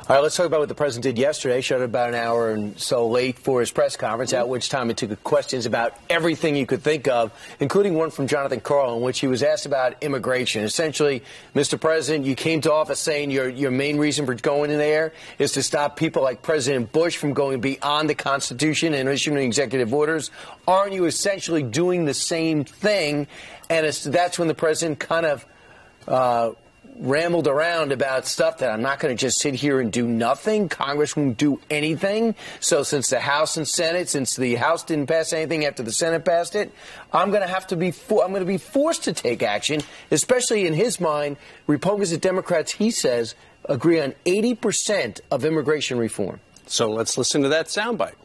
All right, let's talk about what the president did yesterday. Showed up about an hour and so late for his press conference, at which time he took questions about everything you could think of, including one from Jonathan Karl, in which he was asked about immigration. Essentially, Mr. President, you came to office saying your main reason for going in there is to stop people like President Bush from going beyond the Constitution and issuing executive orders. Aren't you essentially doing the same thing? And that's when the president kind of rambled around about stuff that I'm not going to just sit here and do nothing. Congress won't do anything. So since the House and Senate, since the House didn't pass anything after the Senate passed it, I'm going to be forced to take action, especially in his mind. Republicans and Democrats, he says, agree on 80% of immigration reform. So let's listen to that soundbite.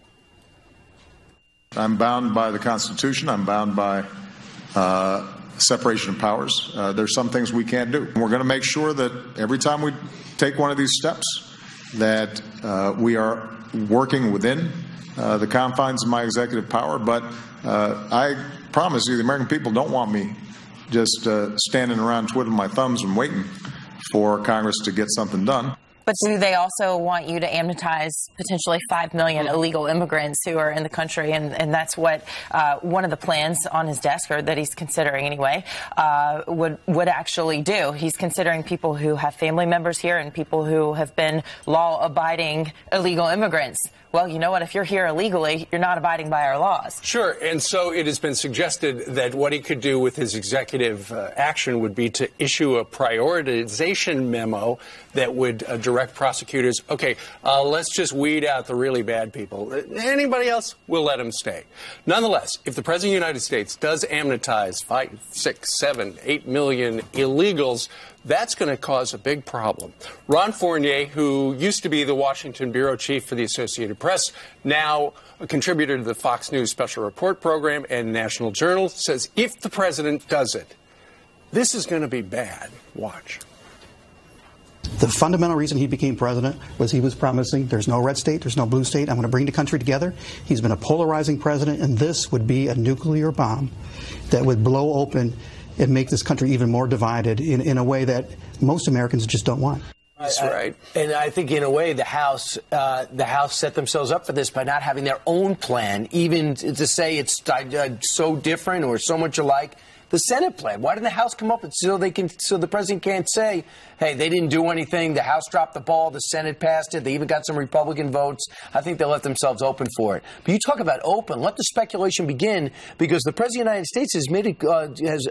I'm bound by the Constitution. I'm bound by separation of powers. There's some things we can't do. We're going to make sure that every time we take one of these steps that we are working within the confines of my executive power. But I promise you, the American people don't want me just standing around twiddling my thumbs and waiting for Congress to get something done. But do they also want you to amnestize potentially 5 million illegal immigrants who are in the country? And that's what one of the plans on his desk, or that he's considering anyway, would actually do. He's considering people who have family members here and people who have been law-abiding illegal immigrants. Well, you know what? If you're here illegally, you're not abiding by our laws. Sure. And so it has been suggested that what he could do with his executive action would be to issue a prioritization memo that would direct prosecutors, okay, let's just weed out the really bad people. Anybody else, we'll let them stay. Nonetheless, if the President of the United States does amnestize 5, 6, 7, 8 million illegals, that's going to cause a big problem. Ron Fournier, who used to be the Washington bureau chief for the Associated Press, now a contributor to the Fox News Special Report program and National Journal, says if the president does it, this is going to be bad. Watch. The fundamental reason he became president was he was promising there's no red state, there's no blue state, I'm going to bring the country together. He's been a polarizing president, and this would be a nuclear bomb that would blow open and make this country even more divided in a way that most Americans just don't want. That's right. And I think in a way the House set themselves up for this by not having their own plan, even to say it's so different or so much alike the Senate plan. Why didn't the House come up with so the president can't say, hey, they didn't do anything, the House dropped the ball, the Senate passed it, they even got some Republican votes. I think they left themselves open for it. But you talk about open, let the speculation begin, because the President of the United States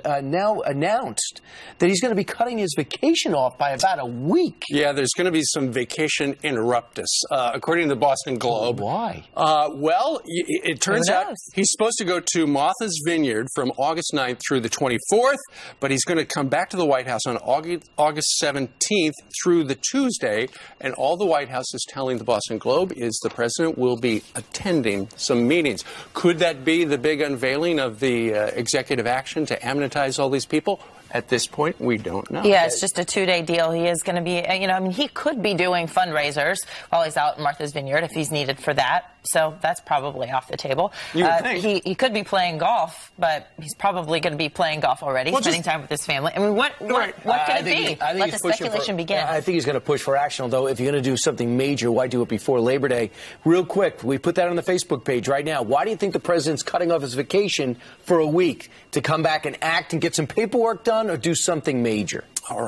has now announced that he's going to be cutting his vacation off by about a week. Yeah, there's going to be some vacation interruptus, according to the Boston Globe. Why? Well, it turns out he's supposed to go to Martha's Vineyard from August 9th through the 24th, but he's going to come back to the White House on August 17th through the Tuesday, and all the White House is telling the Boston Globe is the president will be attending some meetings. Could that be the big unveiling of the executive action to amnestize all these people? At this point, we don't know. Yeah, it's just a 2-day deal. He is going to be, he could be doing fundraisers while he's out in Martha's Vineyard if he's needed for that. So that's probably off the table. You would think. He could be playing golf, but he's probably going to be playing golf already, spending time with his family. I mean, what could it be? Let the speculation begin. I think he's going to push for action, although if you're going to do something major, why do it before Labor Day? Real quick, we put that on the Facebook page right now. Why do you think the president's cutting off his vacation for a week? To come back and act and get some paperwork done, or do something major? All right.